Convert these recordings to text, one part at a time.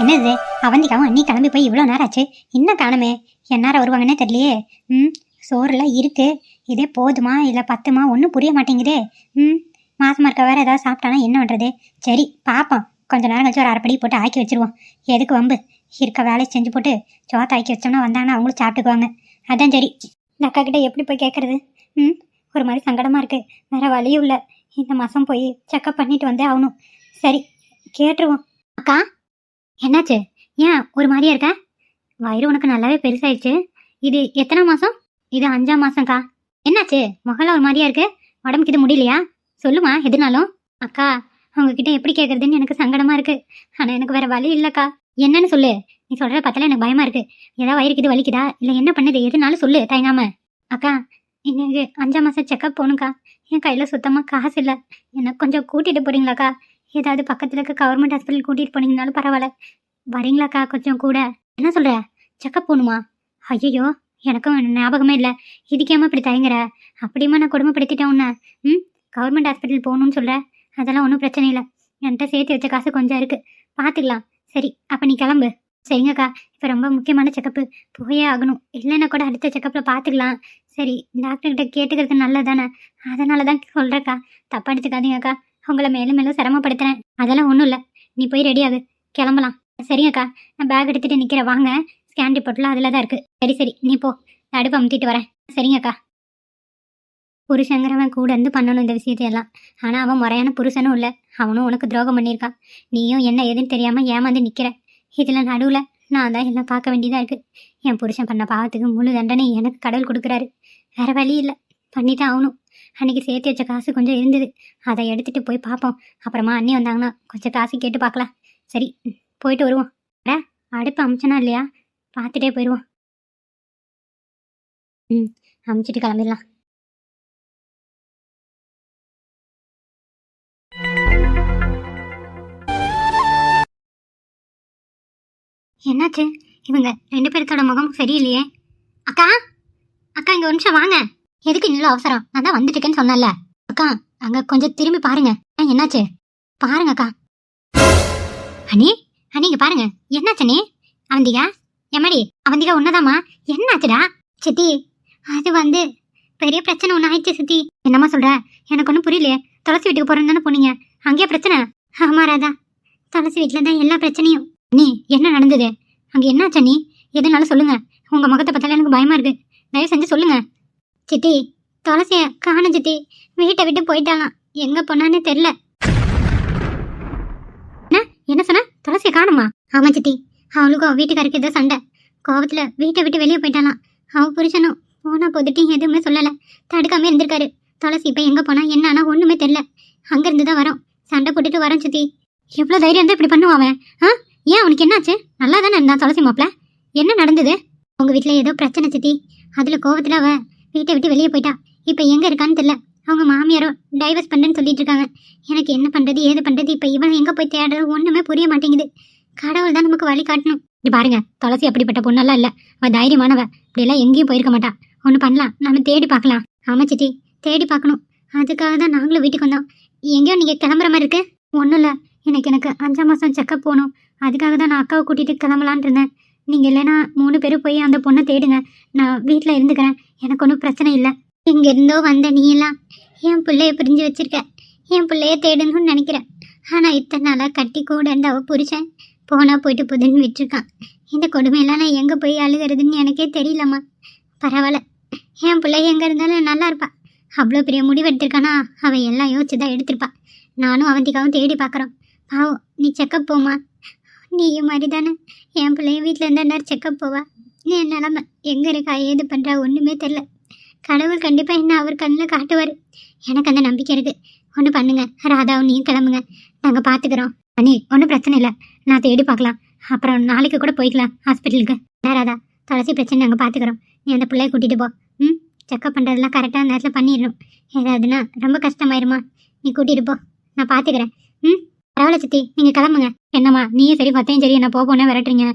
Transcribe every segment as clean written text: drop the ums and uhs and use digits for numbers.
என்னது அவந்திக்காவும் அண்ணி கிளம்பி போய் இவ்வளோ நேரம் ஆச்சு, இன்னும் காணுமே. எந்நேரம் வருவாங்கன்னே தெரியலையே. சோறுலாம் இருக்கு, இதே போதுமா இல்லை பத்துமா ஒன்றும் புரிய மாட்டேங்குதே. மாசமா இருக்க வேற ஏதாவது சாப்பிட்டானா என்ன பண்ணுறது? சரி பார்ப்போம், கொஞ்ச நேரம் கழிச்சு ஒரு அரைப்படி போட்டு ஆக்கி வச்சிருவோம். எதுக்கு வம்பு, இருக்க வேலையை செஞ்சு போட்டு சோத்தை ஆக்கி வச்சோம்னா வந்தாங்கன்னா அவங்களும் சாப்பிட்டுக்குவாங்க. அதான் சரி. இந்த அக்கா கிட்ட எப்படி போய் கேட்கறது? ஒரு மாதிரி சங்கடமாக இருக்குது, வேற வழியும் இல்லை. இந்த மாதம் போய் செக்கப் பண்ணிட்டு வந்தே ஆகணும். சரி கேட்டுருவோம். அக்கா என்னாச்சு, ஏன் ஒரு மாதிரியா இருக்க? வயிறு உனக்கு நல்லாவே பெருசாயிடுச்சு. இது எத்தனை மாதம்? இது 5ஆம் மாதம்க்கா. என்னாச்சு முகலாம் ஒரு மாதிரியா இருக்கு? உடம்புக்கு இது முடியலையா? சொல்லுமா எதுனாலும். அக்கா உங்ககிட்ட எப்படி கேட்குறதுன்னு எனக்கு சங்கடமாக இருக்குது, ஆனால் எனக்கு வேற வழி இல்லைக்கா. என்னன்னு சொல்லு, நீ சொல்கிற பார்த்தால எனக்கு பயமாக இருக்குது. ஏதாவது வயிறுக்கு இது வலிக்குதா இல்லை என்ன பண்ணுது, எதுனாலும் சொல்லு தயங்காம. அக்கா இன்னைக்கு 5ஆம் மாதம் செக்கப் போகணுக்கா. என் கையில் சுத்தமாக காசு இல்லை, எனக்கு கொஞ்சம் கூட்டிகிட்டு போகிறீங்களாக்கா? ஏதாவது பக்கத்தில் இருக்க கவர்மெண்ட் ஹாஸ்பிட்டல் கூட்டிகிட்டு போனீங்கனாலும் பரவாயில்ல, வரீங்களாக்கா கொஞ்சம் கூட? என்ன சொல்கிற, செக்கப் போகணுமா? ஐயோ எனக்கும் ஞாபகமே இல்லை, இதுக்கேமா இப்படி தயங்குற? அப்படியுமா நான் கொடுமைப்படுத்திட்டேன் உன்னை? கவர்மெண்ட் ஹாஸ்பிட்டல் போகணும்னு சொல்கிறேன், அதெல்லாம் ஒன்றும் பிரச்சனை இல்லை. என்கிட்ட சேர்த்து வச்ச காசு கொஞ்சம் இருக்குது, பார்த்துக்கலாம். சரி அப்போ நீ கிளம்பு. சரிங்கக்கா, இப்போ ரொம்ப முக்கியமான செக்கப்பு, போயே ஆகணும். இல்லைன்னா கூட அடுத்த செக்கப்பில் பார்த்துக்கலாம். சரி டாக்டர்கிட்ட கேட்டுக்கிறது நல்லது தானே, அதனால தான் சொல்கிறேக்கா, தப்பா எடுத்துக்காதீங்கக்கா. உங்களை மேலும் மேலும் சிரமப்படுத்துகிறேன். அதெல்லாம் ஒன்றும் இல்லை, நீ போய் ரெடியாகு, கிளம்பலாம். சரிங்கக்கா, நான் பேக் எடுத்துகிட்டு நிற்கிறேன், வாங்க. ஸ்கேன் ரிப்போர்ட்லாம் அதில் தான் இருக்குது. சரி நீ போ, நான் அடுப்பு அமுத்திட்டு வரேன். சரிங்கக்கா. புருஷங்கிறவன் கூட இருந்து பண்ணணும் இந்த விஷயத்தையெல்லாம், ஆனால் அவன் முறையான புருஷனும் இல்லை, அவனும் உனக்கு துரோகம் பண்ணியிருக்கான். நீயும் என்ன எதுன்னு தெரியாமல் ஏமாந்து நிற்கிற. இதில் நடுவில் நான் தான் எல்லாம் பார்க்க வேண்டியதாக இருக்குது. என் புருஷன் பண்ண பாவத்துக்கு முழு தண்டனை எனக்கு கடவுள் கொடுக்குறாரு, வேற வழி இல்லை, பண்ணித்தான் ஆகணும். அன்றைக்கி சேர்த்து வச்ச காசு கொஞ்சம் இருந்தது, அதை எடுத்துகிட்டு போய் பார்ப்போம். அப்புறமா அண்ணி வந்தாங்கன்னா கொஞ்சம் காசு கேட்டு பார்க்கலாம். சரி போயிட்டு வருவோம். அடுப்பு அமிச்சனா இல்லையா பார்த்துட்டே போயிடுவோம். அமிச்சிட்டு கிளம்பிடலாம். என்னாச்சு, இவங்க 2 பேர்த்தோட முகம் சரியில்லையே. அக்கா அக்கா இங்க ஒரு நிமிஷம் வாங்க. எதுக்கு இன்னும் அவசரம்? நான் தான் வந்துட்டு இருக்கேன்னு சொன்னல. அக்கா அங்க கொஞ்சம் திரும்பி பாருங்க. என்னாச்சு பாருங்க அக்கா. அண்ணி இங்க பாருங்க. என்னாச்சு நீ? அவந்திகா எம்மாடி, அவந்திகா உன்னதாமா? என்னாச்சுடா? சித்தி அது வந்து பெரிய பிரச்சனை ஒன்று ஆயிடுச்சு சித்தி. என்னம்மா சொல்ற, எனக்கு ஒன்றும் புரியலையே. துளசி வீட்டுக்கு போறேன்னு தானே போனீங்க, அங்கேயே பிரச்சனை? ஆமா ராதா, துளசி வீட்டுல தான் எல்லா பிரச்சனையும். நீ என்ன நடந்தது அங்க, என்னாச்சா? நீ எதுனாலும் சொல்லுங்க, உங்க முகத்தை பார்த்தாலும் எனக்கு பயமா இருக்கு, தயவு செஞ்சு சொல்லுங்க. சித்தி துளசிய காணும் சித்தி, வீட்டை விட்டு போயிட்டாலாம், எங்க போனான்னு தெரியல. என்ன சொன்ன, துளசிய காணுமா? ஆமா சித்தி, அவளுக்கும் வீட்டுக்காருக்கு ஏதோ சண்டை, கோபத்துல வீட்டை விட்டு வெளியே போயிட்டாலாம். அவ புருஷனும் போனா போதுட்டு எதுவுமே சொல்லல, தடுக்காம இருந்திருக்காரு. துளசி இப்ப எங்க போனா என்ன ஒண்ணுமே தெரியல, அங்க இருந்துதான் வரோம், சண்டை போட்டுட்டு வரோம் சித்தி. எவ்வளவு தைரியம் இருந்தா இப்படி பண்ணுவான்? ஏன் அவனுக்கு என்னாச்சு? நல்லா தானே இருந்தான் துளசி மாப்பிள்ள, என்ன நடந்தது? உங்க வீட்டுல ஏதோ பிரச்சனை சித்தி, அதுல கோவத்துல அவ வீட்டை விட்டு வெளியே போயிட்டா, இப்ப எங்க இருக்கான்னு தெரியல. அவங்க மாமியாரோ டைவர்ஸ் பண்ணுன்னு சொல்லிட்டு இருக்காங்க. எனக்கு என்ன பண்றது ஏது பண்றது, இப்ப இவளை எங்க போய் தேடுறது ஒண்ணுமே புரிய மாட்டேங்குது. கடவுள் தான் நமக்கு வழி காட்டணும். இப்படி பாருங்க, துளசி அப்படிப்பட்ட பொண்ணெல்லாம் இல்ல, அவ தைரியமானவ, இப்படி எல்லாம் எங்கேயும் போயிருக்க மாட்டா. ஒண்ணு பண்ணலாம், நம்ம தேடி பார்க்கலாம். ஆமா சித்தி, தேடி பார்க்கணும், அதுக்காக தான் நாங்களும் வீட்டுக்கு வந்தோம். எங்கேயோ நீங்க கிளம்புற மாதிரி இருக்கு. ஒன்றும் இல்லை, எனக்கு 5ஆம் மாதம் செக்கப் போகணும், அதுக்காக தான் நான் அக்காவை கூட்டிகிட்டு கிளம்பலான் இருந்தேன். நீங்கள் இல்லைன்னா 3 பேரும் போய் அந்த பொண்ணை தேடுங்க, நான் வீட்டில் இருந்துக்கிறேன், எனக்கு ஒன்றும் பிரச்சனை இல்லை. இங்கே இருந்தோ வந்த நீ எல்லாம் என் பிள்ளைய பிரிஞ்சு வச்சிருக்க, என் பிள்ளைய தேடணும்னு நினைக்கிறேன். ஆனால் இத்தனை நாளாக கட்டி கூட இருந்த அவள் புருஷன் போனால் போயிட்டு போதுன்னு விட்டுருக்கான். இந்த கொடுமையெல்லாம் நான் எங்கே போய் அழுகிறதுன்னு எனக்கே தெரியலம்மா. பரவாயில்ல, என் பிள்ளை எங்கே இருந்தாலும் நல்லா இருப்பா. அவ்வளோ பெரிய முடிவு எடுத்திருக்கானா, அவள் எல்லாம் யோசிச்சு தான் எடுத்திருப்பா. நானும் அவந்திக்காவும் தேடி பார்க்குறோம். பாவம், நீ செக்கப் போமா, நீயும் மாதிரி தானே என் பிள்ளைய வீட்டில் இருந்தா நேரம் செக்கப் போவா. என் நிலமை எங்கே இருக்கா ஏது பண்ணுறா ஒன்றுமே தெரில. கடவுள் கண்டிப்பாக என்ன அவர் கண்ணில் காட்டுவார், எனக்கு அந்த நம்பிக்கை இருக்குது. ஒன்று பண்ணுங்க, ராதாவும் நீயும் கிளம்புங்க, நாங்கள் பார்த்துக்குறோம். அண்ணி ஒன்றும் பிரச்சனை இல்லை, நான் தேடி பார்க்கலாம், அப்புறம் நாளைக்கு கூட போய்க்கலாம் ஹாஸ்பிட்டலுக்கு. ராதா துளசி பிரச்சனை நாங்கள் பார்த்துக்குறோம், நீ அந்த பிள்ளைய கூட்டிகிட்டு போ. செக்கப் பண்ணுறதெல்லாம் கரெக்டான நேரத்தில் பண்ணிடணும். ஏதாவதுன்னா ரொம்ப கஷ்டமாயிருமா, நீ கூட்டிகிட்டு போ, நான் பார்த்துக்கிறேன். பரவாயில்ல சித்தி, நீங்கள் கிளம்புங்க. என்னம்மா நீயும் சரி மத்தையும் சரி என்ன போனே விரட்டுறீங்க?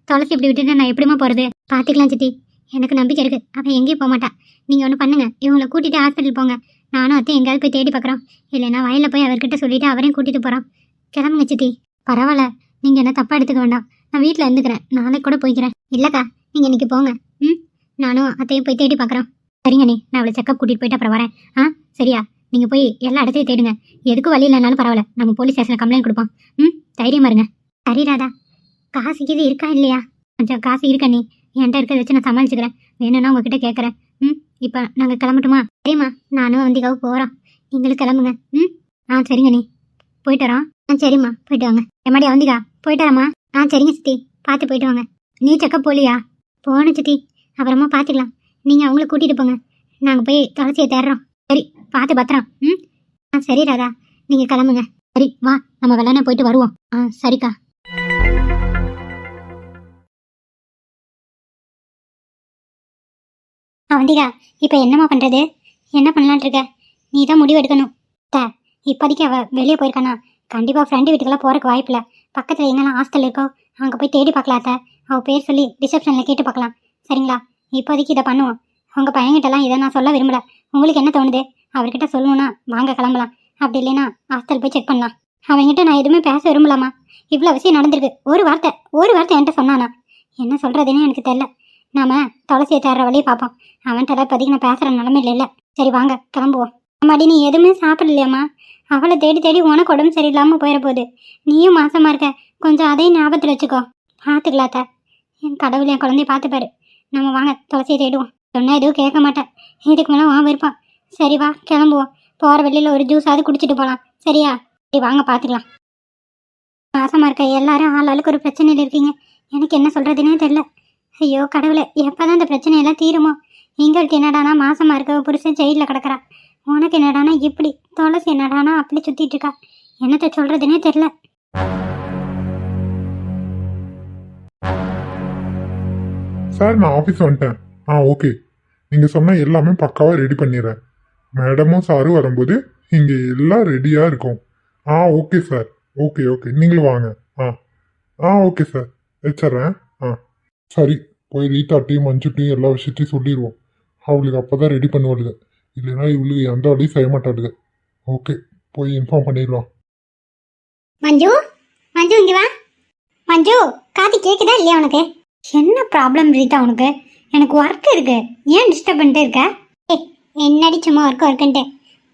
துளசி இப்படி விட்டுட்டு நான் எப்படிமா போகிறது? பார்த்துக்கலாம் சித்தி, எனக்கு நம்பிக்கை இருக்குது, அவன் எங்கேயும் போக மாட்டான். நீங்கள் ஒன்று பண்ணுங்க, இவங்களை கூட்டிகிட்டு ஹாஸ்பிட்டல் போங்க, நானும் அத்தையும் எங்கேயாவது போய் தேடி பார்க்குறோம். இல்லைன்னா வயலில் போய் அவர்கிட்ட சொல்லிவிட்டு அவரையும் கூட்டிகிட்டு போகிறோம். கிளம்புங்க சித்தி. பரவாயில்ல, நீங்கள் என்ன தப்பாக எடுத்துக்க வேண்டாம். நான் வீட்டில் இருந்துக்கிறேன், நாளைக்கு கூட போய்க்கிறேன். இல்லைக்கா, நீங்கள் இன்னைக்கு போங்க. ம், நானும் அத்தையும் போய் தேடி பார்க்குறோம். சரிங்க நீ, நான் அவளை செக்கப் கூட்டிகிட்டு போயிட்டு அப்புறம் வரேன். சரியா? நீங்கள் போய் எல்லா இடத்தையும் தேடுங்க. எதுக்கும் வழி இல்லைனாலும் பரவாயில்ல, நம்ம போலீஸ் ஸ்டேஷனில் கம்ப்ளைண்ட் கொடுப்போம். ம், தைரியமா இருங்க. சரி ராதா, காசுக்கு இது இருக்கா இல்லையா? கொஞ்சம் காசு இருக்கா நீ? என்கிட்ட இருக்கிறத வச்சு நான் சமாளிச்சுக்கிறேன். வேணும்னா உங்ககிட்ட கேட்குறேன். ம், இப்போ நாங்கள் கிளம்பட்டுமா? சரிம்மா, நானும் வந்திக்காவும் போகிறோம். நீங்களும் கிளம்புங்க. ம், சரிங்க நீ, போயிட்டு வரோம். சரிம்மா, போயிட்டு வாங்க. எம்மாடி அவந்திகா, போயிட்டு வரம்மா. சரிங்க சித்தி, பார்த்து போயிட்டு வாங்க. நீ செக்கப் போலியா? போகணும் சித்தி, அப்புறமா பார்த்துக்கலாம். நீங்கள் அவங்கள கூட்டிகிட்டு போங்க, நாங்கள் போய் துளசியை தேடுறோம். சரி, பார்த்து பத்திரம். ம், சரி ராதா, நீங்கள் கிளம்புங்க. சரி வா, நம்ம வெள்ளனே போயிட்டு வருவோம். சரிக்கா. அவந்திகா, இப்போ என்னம்மா பண்ணுறது? என்ன பண்ணலான் இருக்க? நீ தான் முடிவு எடுக்கணும். இப்போதைக்கு அவள் வெளியே போயிருக்கானா? கண்டிப்பாக ஃப்ரெண்டு வீட்டுக்கெல்லாம் போகிறக்கு வாய்ப்பில்லை. பக்கத்தில் எங்கெல்லாம் ஹாஸ்டல் இருக்கோ அங்கே போய் தேடி பார்க்கலாம். அவள் பேர் சொல்லி ரிசப்ஷனில் கேட்டு பார்க்கலாம். சரிங்களா? இப்போதைக்கு இதை பண்ணுவோம். உங்கள் பையன்கிட்டலாம் இதை நான் சொல்ல விரும்பலை. உங்களுக்கு என்ன தோணுது? அவர்கிட்ட சொல்லணும்னா வாங்க கிளம்பலாம். அப்படி இல்லைன்னா ஹாஸ்டல் போய் செக் பண்ணலாம். அவங்ககிட்ட நான் எதுவுமே பேச விரும்பலாமா? இவ்வளோ விஷயம் நடந்திருக்கு. ஒரு வார்த்தை என்கிட்ட சொன்னானா? என்ன சொல்கிறதுன்னு எனக்கு தெரியல. நாம துளசியை தேடுற வழியை பார்ப்போம். அவன்கிட்ட இப்போதைக்கு நான் பேசுகிற நிலமையில இல்லை. சரி வாங்க கிளம்புவோம். அம்மாடி, நீ எதுவுமே சாப்பிடலையாம்மா? அவளை தேடி தேடி உனக்கு உடம்பு சரியில்லாமல் போயிட போகுது. நீயும் மாசமாக இருக்க. கொஞ்சம் அதையும் ஞாபகத்தில் வச்சுக்கோ. பார்த்துக்கலாத்த. என் கடவுள் என் குழந்தைய பார்த்துப்பாரு. நம்ம வாங்க துளசியை தேடுவோம். சொன்னால் எதுவும் கேட்க மாட்டேன். இதுக்கு மேலே வாங்க இருப்பான். சரி வா கிளம்புவோம். போகிற வெளியில் ஒரு ஜூஸாவது குடிச்சிட்டு போகலாம். சரியா? சரி வாங்க பார்த்துக்கலாம். மாசமாக இருக்க எல்லாரும் ஆளாளுக்கு ஒரு பிரச்சனையில் இருக்கீங்க. எனக்கு என்ன சொல்கிறதுனே தெரியல. ஐயோ கடவுளே, எப்போதான் இந்த பிரச்சனையெல்லாம் தீருமோ? எங்களுக்கு என்னடானா மாசமாக இருக்க புருஷன் ஜெயிலில் கிடக்குறா. உனக்கு என்னடானா இப்படி, துளசி என்னடானா அப்படி சுற்றிட்டு இருக்கா. என்னத்தை சொல்கிறதுனே தெரில. சார், நான் ஆஃபீஸ் வந்துட்டேன். ஓகே. நீங்கள் சொன்ன எல்லாமே பக்காவாக ரெடி பண்ணிடுறேன். மேடமும் சாரும் வரும்போது இங்கே எல்லாம் ரெடியாக இருக்கும். Okay sir. ஓகே ஓகே, நீங்களும் வாங்க. ஓகே சார், வச்சிட்றேன். சரி, போய் ரீதாட்டையும் மஞ்சுட்டையும் எல்லா விஷயத்தையும் சொல்லிடுவோம். அவளுக்கு அப்போ தான் ரெடி பண்ணுவாளுங்க. இல்லைன்னா இவளுக்கு எந்த வழியும் செய்ய மாட்டாளுங்க. ஓகே, போய் இன்ஃபார்ம் பண்ணிடலாம். மஞ்சு, மஞ்சு இங்கே வா. மஞ்சு, காது கேட்குதா இல்லையா உனக்கு? என்ன ப்ராப்ளம் ரீதா உனக்கு? எனக்கு ஒர்க் இருக்கு, ஏன் டிஸ்டர்ப் பண்ணிட்டு இருக்க? என்னடி சும்மா ஒர்க்குன்ட்டு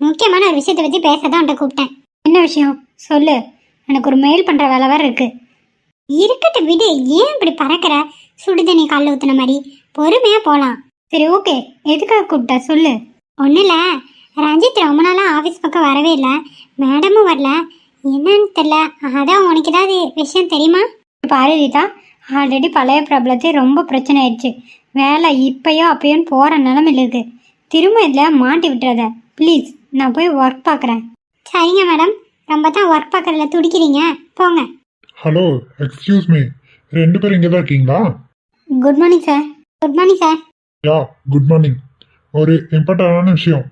முக்கியமான ஒரு விஷயத்தை பற்றி பேச தான் உன்ட்ட கூப்பிட்டேன். என்ன விஷயம் சொல்லு. எனக்கு ஒரு மெயில் பண்ணுற வேலை வேறு இருக்கு. இருக்கட்டு விடு, ஏன் இப்படி பறக்கிற? சுடுதண்ணி காலில் ஊற்றுன மாதிரி பொறுமையாக போகலாம். சரி ஓகே, எதுக்காக கூப்பிட்ட சொல்லு. ஒன்றும் இல்லை, ரஞ்சித் ரொம்ப நாளாக ஆஃபீஸ் பக்கம் வரவே இல்லை, மேடமும் வரல. என்னன்னு தெரில. அதான் உனக்கு ஏதாவது விஷயம் தெரியுமா? பாரு ரீதா, ஆல்ரெடி பழைய ப்ராப்ளத்தை ரொம்ப பிரச்சனை ஆயிடுச்சு. வேலை இப்போயோ அப்பயோன்னு போகிற நிலமையில் இருக்குது. திரும்ப இதில் மாட்டி விட்டுறத ப்ளீஸ். நான் போய் ஒர்க் பார்க்குறேன். சரிங்க மேடம், ரொம்ப தான் ஒர்க் பார்க்குறதுல துடிக்கிறீங்க, போங்க. ஹலோ, எக்ஸ்கியூஸ் மீ, 2 பேரும் இங்கே தான் இருக்கீங்களா? Good morning sir. Good morning sir. Yeah, good morning. ஒரு இம்பார்ட்டண்டான விஷயம்.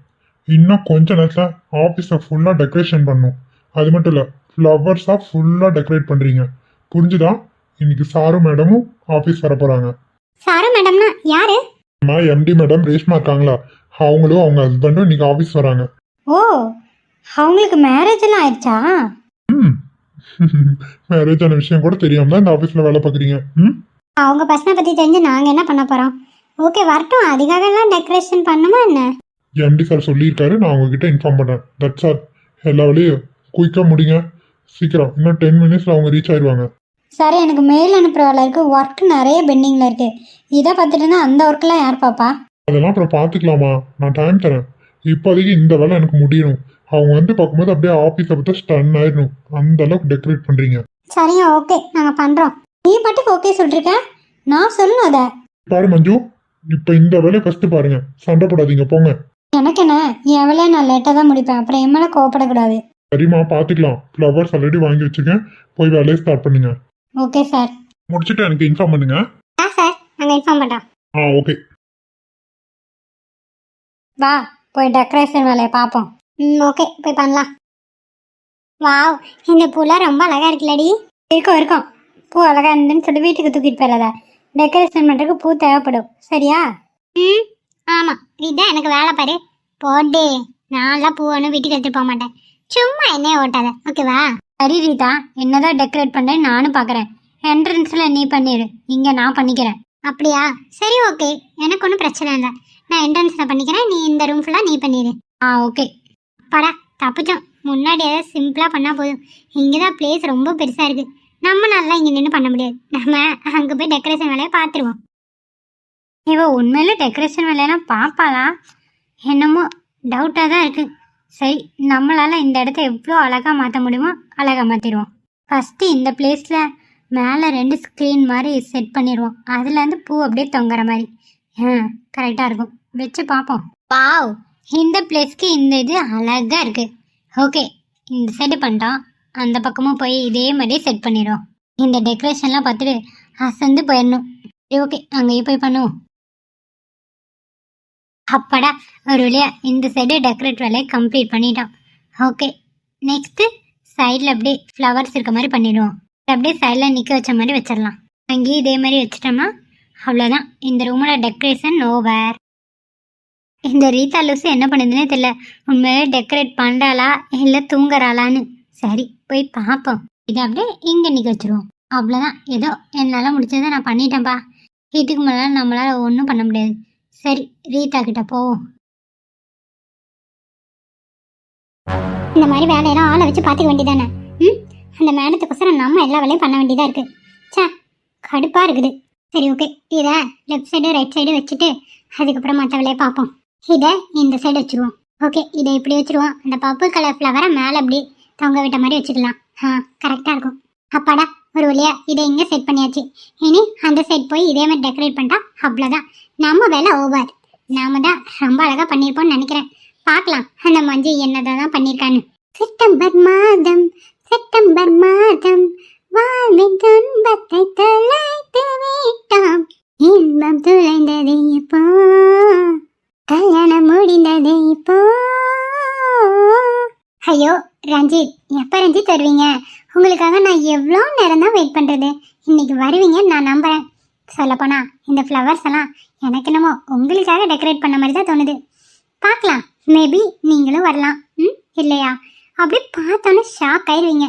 இன்னும் கொஞ்ச நேரத்தில் ஆஃபீஸை ஃபுல்லாக டெக்கரேஷன் பண்ணும். அது மட்டும் இல்லை, ஃப்ளவர்ஸாக ஃபுல்லாக டெக்கரேட் பண்ணுறீங்க. புரிஞ்சுதா? இன்னைக்கு சாரும் மேடமும் ஆஃபீஸ் வர போகிறாங்க. சாரும் மேடம்னா யாரு? எம்டி மேடம் ரேஷ்மா இருக்காங்களா, அவங்களும் அவங்க ஹஸ்பண்டும் இன்னைக்கு ஆஃபீஸ் வராங்க. ஓ, அவங்களுக்கு மேரேஜ் எல்லாம் ஆயிடுச்சா? மேரேஜ் ஆன விஷயம் கூட தெரியாம தான் இந்த ஆஃபீஸில் வேலை பார்க்குறீங்க. அவங்க பர்சனை பற்றி தெரிஞ்சு நாங்கள் என்ன பண்ண போகிறோம்? ஓகே வரட்டும், அதுக்காக எல்லாம் டெக்கரேஷன் பண்ணுமா என்ன? எம்டி சார் சொல்லியிருக்காரு, நான் உங்ககிட்ட இன்ஃபார்ம் பண்ணுறேன். தட் சார், எல்லா வேலையும் குயிக்காக முடிங்க. சீக்கிரம், இன்னும் 10 மினிட்ஸில் அவங்க ரீச் ஆயிடுவாங்க. சார், எனக்கு மெயில் அனுப்புகிற வேலை இருக்குது, ஒர்க் நிறைய பெண்டிங்கில் இருக்குது. இதை பார்த்துட்டுன்னா அந்த ஒர்க்கெலாம் யார் பாப்பா? அதெல்லாம் அப்புறம் பார்த்துக்கலாமா, நான் டைம் தரேன். இப்போதைக்கு இந்த வேலை எனக்கு முடியணும். அவங்க வந்து பார்க்கும்போது அப்படியே ஆஃபீஸை பார்த்தா ஸ்டன் ஆயிடணும். அந்த அளவுக்கு டெக்கரேட் பண்ணுறீங்க. சரிங்க, ஓகே நாங்கள் பண்ணுறோம். நீ பாட்டுக்கு ஓகே சொல்லிருக்க, நான் சொல்லணும் அதை. பாரு மஞ்சு, இப்போ இந்த வேலையை ஃபஸ்ட்டு பாருங்க, சண்டை போடாதீங்க, போங்க. எனக்கு என்ன, என் வேலையை நான் லேட்டாக தான் முடிப்பேன், அப்புறம் என் மேலே கோவப்படக்கூடாது. சரிம்மா, பார்த்துக்கலாம். ஃப்ளவர்ஸ் ஆல்ரெடி வாங்கி வச்சுக்கேன், போய் வேலையை ஸ்டார்ட் பண்ணுங்க. Okay sir. முடிச்சுட்டு எனக்கு இன்ஃபார்ம் பண்ணுங்க. சார், நாங்கள் இன்ஃபார்ம் பண்ணுறோம். ஓகே. வா, போய் டெக்கரேஷன் வேலையை பார்ப்போம். ஓகே, போய் பண்ணலாம். வாவ், இந்த பூலாம் ரொம்ப அழகாக இருக்குல்லடி. இருக்கும். பூ அழகாக இருந்துன்னு சொல்லி வீட்டுக்கு தூக்கிட்டு போயிடாத. டெக்கரேஷன் பண்ணுறதுக்கு பூ தேவைப்படும், சரியா? ஆமாம், இதுதான் எனக்கு வேலை பாரு. போட்டே, நான்லாம் பூ ஒன்றும் வீட்டுக்கு எடுத்துகிட்டு போக மாட்டேன். சும்மா என்னைய ஓட்டாத, ஓகேவா? சரி ரீதா, என்னதான் டெக்கரேட் பண்ணுறேன்னு நானும் பார்க்குறேன். என்ட்ரன்ஸில் நீ பண்ணிடு, இங்கே நான் பண்ணிக்கிறேன். அப்படியா? சரி ஓகே, எனக்கு ஒன்றும் பிரச்சனை இல்லை. நான் என்ட்ரன்ஸில் பண்ணிக்கிறேன், நீ இந்த ரூம் ஃபுல்லாக நீ பண்ணிடு. ஓகே. படா தப்பிச்சோம். முன்னாடி ஏதாவது சிம்பிளாக பண்ணால் போதும். இங்கே தான் பிளேஸ் ரொம்ப பெருசாக இருக்குது. நம்ம நல்லா இங்கே நின்று பண்ண முடியாது. நம்ம அங்கே போய் டெக்கரேஷன் வேலையை பார்த்துருவோம். இவ உண்மையில டெக்கரேஷன் வேலையெல்லாம் பார்ப்பாளா என்னமோ டவுட்டாக தான் இருக்குது. சரி, நம்மளால் இந்த இடத்த எவ்வளோ அழகாக மாற்ற முடியுமோ அழகாக மாற்றிடுவோம். ஃபஸ்ட்டு இந்த பிளேஸில் மேலே 2 ஸ்க்ரீன் மாதிரி செட் பண்ணிடுவோம். அதுலேருந்து பூ அப்படியே தொங்குற மாதிரி. கரெக்டாக இருக்கும். வச்சு பார்ப்போம். வாவ், இந்த பிளேஸ்க்கு இந்த இது அழகாக இருக்குது. ஓகே, இந்த சைடு பண்ணிட்டோம். அந்த பக்கமும் போய் இதே மாதிரியே செட் பண்ணிடுவோம். இந்த டெக்கரேஷன்லாம் பார்த்துட்டு அசந்து போயிடணும். சரி ஓகே, அங்கேயே போய் பண்ணுவோம். அப்பாடா, ஒரு வழியா இந்த சைடு டெக்கரேட் வேலையை கம்ப்ளீட் பண்ணிட்டோம். ஓகே, நெக்ஸ்ட்டு சைடில் அப்படியே ஃப்ளவர்ஸ் இருக்க மாதிரி பண்ணிடுவோம். அப்படியே சைடில் நிற்க வச்ச மாதிரி வச்சிடலாம். அங்கேயும் இதே மாதிரி வச்சிட்டோம்னா அவ்வளோதான். இந்த ரூமோட டெக்கரேஷன் ஓவர். இந்த ரீதா லூசு என்ன பண்ணுதுன்னே தெரியல. உண்மையிலே டெக்கரேட் பண்ணுறாளா இல்லை தூங்குறாளான்னு. சரி போய் பார்ப்போம். இதை அப்படியே இங்கே நிற்க வச்சுருவோம். அவ்வளோதான். ஏதோ என்னால் முடிச்சதை நான் பண்ணிட்டேன்ப்பா. இதுக்கு மேலே நம்மளால் ஒன்றும் பண்ண முடியாது. சரி, ரீதா கிட்ட போவோம். இந்த மாதிரி வேலையெல்லாம் ஆளை வச்சு பார்த்துக்க வேண்டியதானே? அந்த மேடத்துக்கோசரம் நம்ம எல்லா வேலையும் பண்ண வேண்டியதாக இருக்குது. சே, கடுப்பாக இருக்குது. சரி ஓகே, இதை லெஃப்ட் சைடு ரைட் சைடு வச்சுட்டு அதுக்கப்புறம் மற்ற வேலையை பார்ப்போம். இதை இந்த சைடு வச்சுருவோம். ஓகே, இதை இப்படி வச்சுருவோம். அந்த பர்பிள் கலர் ஃப்ளவரை மேலே அப்படி தொங்க விட்ட மாதிரி வச்சுக்கலாம். கரெக்டாக இருக்கும். அப்பாடா, ஒரு வழியா இதை இங்கே செட் பண்ணியாச்சு. இனி அந்த சைட் போய் இதே மாதிரி டெக்கரேட் பண்ணிட்டா அவ்வளோதான். நம்ம வேலை ஓவர். நாம தான் ரொம்ப அழகாக பண்ணியிருப்போம்னு நினைக்கிறேன். பார்க்கலாம் அந்த மஞ்சு என்னதான் பண்ணியிருக்கான்னு. செப்டம்பர் மாதம் செப்டம்பர் மாதம் வாழ்வின் துன்பத்தை தொலைத்து விட்டோம். இன்பம் துளைந்தது இப்போ, கல்யாணம் முடிந்தது இப்போ. ஐயோ ரஞ்சித், எப்போ ரஞ்சித் வருவீங்க? உங்களுக்காக நான் எவ்வளோ நேரம் தான் வெயிட் பண்ணுறது. இன்னைக்கு வருவீங்கன்னு நான் நம்புகிறேன். சொல்லப்போனா இந்த ஃப்ளவர்ஸ் எல்லாம் எனக்கு என்னமோ உங்களுக்காக டெக்கரேட் பண்ண மாதிரி தான் தோணுது. பார்க்கலாம், மேபி நீங்களும் வரலாம். இல்லையா? அப்படி பார்த்தோன்னு ஷாக் ஆயிடுவீங்க.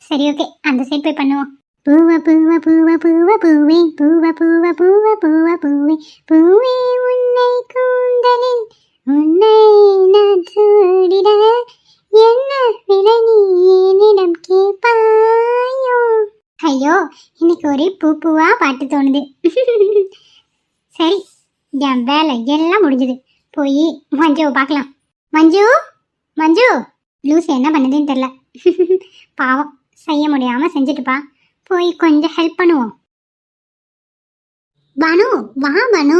சரி ஓகே, அந்த சைட் போய் பண்ணுவோம். பூவ பூவ பூவ பூவ பூவே பூவ பூவ பூவ பூவ பூவே பூவே உன்னை கூந்தலில் உன்னை நான் சூடிட என்ன விலை நீ என்னிடம் கேட்பாயோ. ஐயோ, இன்னைக்கு ஒரே பூ பூவா பாட்டு தோணுது. சரி, என் வேலை எல்லாம் முடிஞ்சது. போய் மஞ்சுவை பார்க்கலாம். மஞ்சு மஞ்சு, லூஸ் என்ன பண்ணுதுன்னு தெரில. பாவம், செய்ய முடியாமல் செஞ்சுட்டுப்பா. போய் கொஞ்சம் ஹெல்ப் பண்ணுவோம். பானு, வா பானு.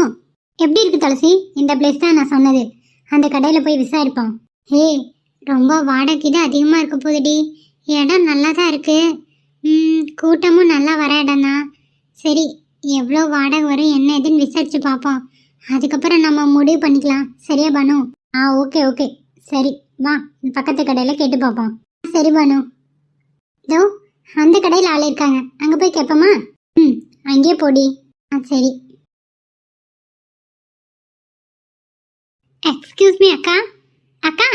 எப்படி இருக்கு துளசி? இந்த பிளேஸ் தான் நான் சொன்னது. அந்த கடையில் போய் விசாரிப்போம். ஹே, ரொம்ப வாடகை இது அதிகமாக இருக்க போகுதுடி. இடம் நல்லா தான் இருக்கு. கூட்டமும் நல்லா வர இடம் தான். சரி, எவ்வளோ வாடகை வரும் என்ன எதுன்னு விசாரிச்சு பார்ப்போம். அதுக்கப்புறம் நம்ம முடிவு பண்ணிக்கலாம். சரியா பானு? ஓகே ஓகே, சரி வா, பக்கத்து கடையில் கேட்டு பார்ப்போம். சரி பானு, இதோ அந்த கடையில் ஆள் இருக்காங்க, அங்கே போய் கேட்போமா? அங்கேயே போடி. சரி. எக்ஸ்கியூஸ் மீ அக்கா. அக்கா,